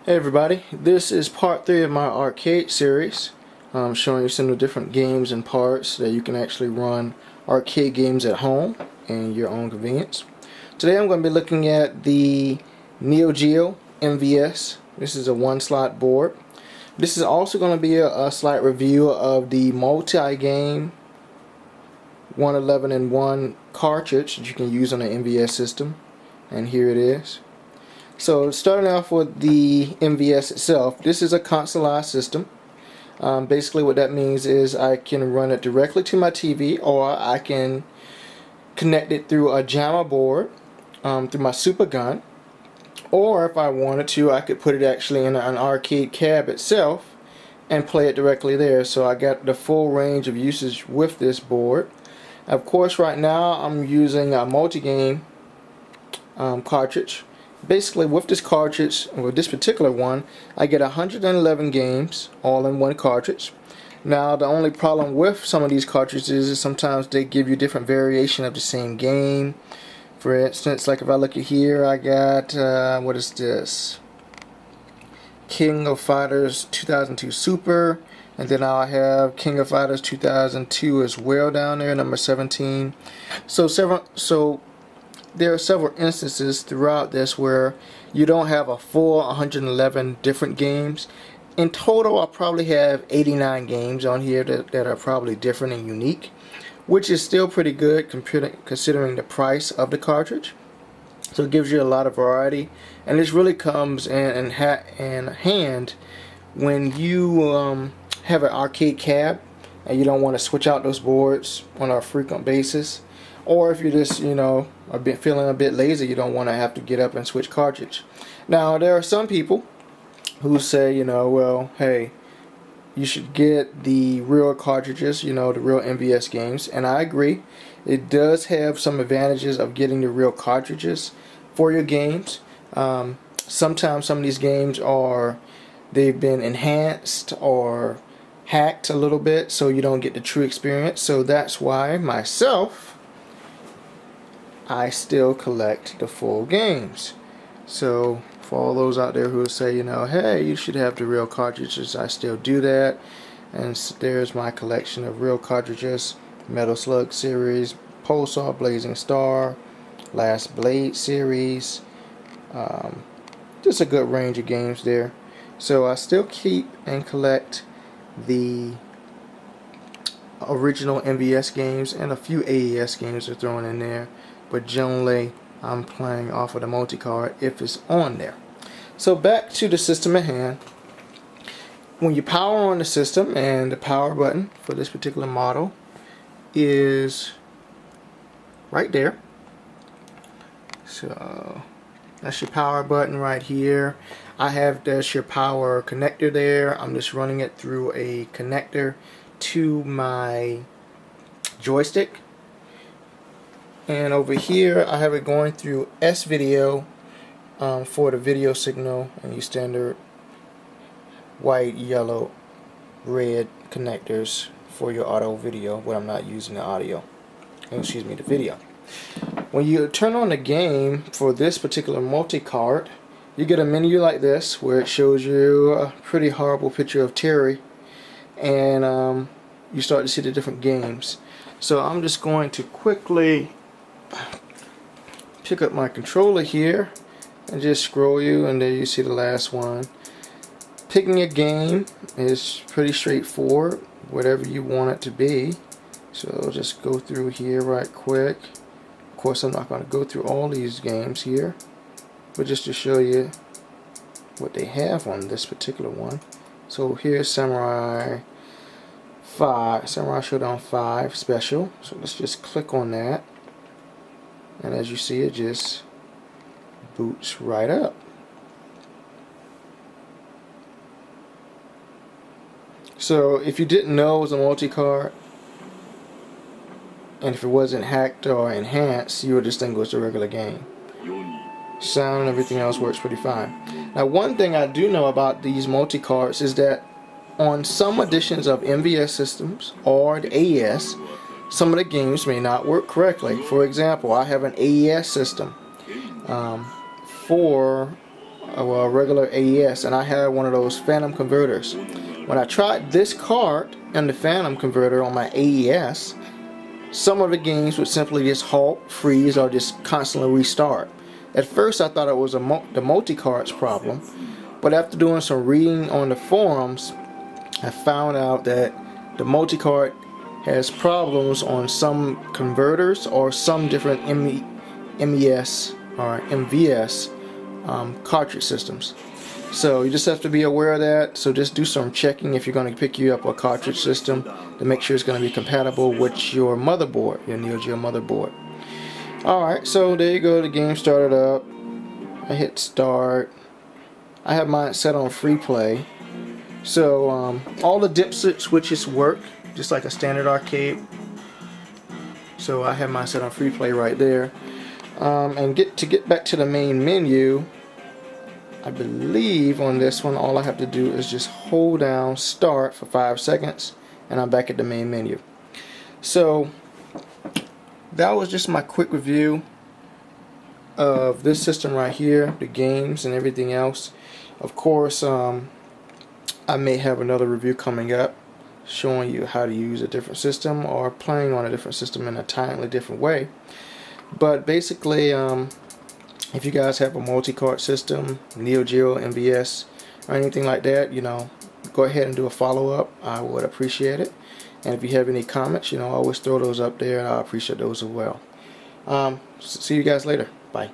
Hey everybody, this is part 3 of my arcade series. I'm showing you some of the different games and parts that you can actually run arcade games at home in your own convenience. Today I'm going to be looking at the Geo MVS. This is a one-slot board. This is also going to be a slight review of the multi-game 111-in-1 cartridge that you can use on the MVS system. And here it is. So starting off with the MVS itself, this is a consoleized system. Basically what that means is I can run it directly to my TV, or I can connect it through a Jamma board through my Super Gun, or if I wanted to I could put it actually in an arcade cab itself and play it directly there. So I got the full range of usage with this board. Of course right now I'm using a multi-game cartridge. Basically with this cartridge, with this particular one, I get 111 games all in one cartridge. Now the only problem with some of these cartridges is sometimes they give you different variation of the same game. For instance, like if I look at here, I got what is this? King of Fighters 2002 Super, and then I'll have King of Fighters 2002 as well down there, number 17. There are several instances throughout this where you don't have a full 111 different games. In total, I'll probably have 89 games on here that are probably different and unique, which is still pretty good considering the price of the cartridge. So it gives you a lot of variety, and this really comes in hand when you have an arcade cab and you don't want to switch out those boards on a frequent basis. Or if you're just, feeling a bit lazy, you don't want to have to get up and switch cartridge. Now, there are some people who say, well, hey, you should get the real cartridges, the real MVS games. And I agree. It does have some advantages of getting the real cartridges for your games. Sometimes some of these games they've been enhanced or hacked a little bit, so you don't get the true experience. So that's why I still collect the full games. So for all those out there who say, hey, you should have the real cartridges, I still do that. And there's my collection of real cartridges: Metal Slug series, Pulsar, Blazing Star, Last Blade series. Just a good range of games there. So I still keep and collect the original MVS games, and a few AES games are thrown in there. But generally I'm playing off of the multi-card if it's on there. So back to the system at hand. When you power on the system, and the power button for this particular model is right there. So that's your power button right here. That's your power connector there. I'm just running it through a connector to my joystick. And over here I have it going through S-Video for the video signal, and your standard white, yellow, red connectors for your auto video when I'm not using the audio. The video. When you turn on the game for this particular multi-card, you get a menu like this where it shows you a pretty horrible picture of Terry, and you start to see the different games. So I'm just going to quickly pick up my controller here and just scroll you, and there you see the last one. Picking a game is pretty straightforward, whatever you want it to be. So I'll just go through here right quick. Of course I'm not going to go through all these games here, but just to show you what they have on this particular one. So here's Samurai Showdown 5 Special. So let's just click on that. And as you see, it just boots right up. So if you didn't know it was a multi-card, and if it wasn't hacked or enhanced, you would just think it was a regular game. Sound and everything else works pretty fine. Now, one thing I do know about these multi-cards is that on some editions of MVS systems or the AES, some of the games may not work correctly. For example, I have an AES system for a regular AES, and I had one of those Phantom converters. When I tried this card and the Phantom converter on my AES, some of the games would simply just halt, freeze, or just constantly restart. At first I thought it was the multi-cards problem, but after doing some reading on the forums, I found out that the multi-card has problems on some converters or some different MES or MVS cartridge systems. So you just have to be aware of that. So just do some checking if you're going to pick you up a cartridge system to make sure it's going to be compatible with your motherboard, your Neo Geo motherboard. Alright, so there you go, the game started up. I hit start. I have mine set on free play. So all the dip switches work just like a standard arcade. So I have mine set on free play right there. And to get back to the main menu, I believe on this one all I have to do is just hold down start for 5 seconds and I'm back at the main menu. So that was just my quick review of this system right here, the games and everything else. Of course, I may have another review coming up showing you how to use a different system or playing on a different system in a entirely different way. But basically, if you guys have a multi-card system, Neo Geo MVS, or anything like that, you know, go ahead and do a follow-up. I would appreciate it. And if you have any comments, you know, always throw those up there, and I appreciate those as well. See you guys later. Bye.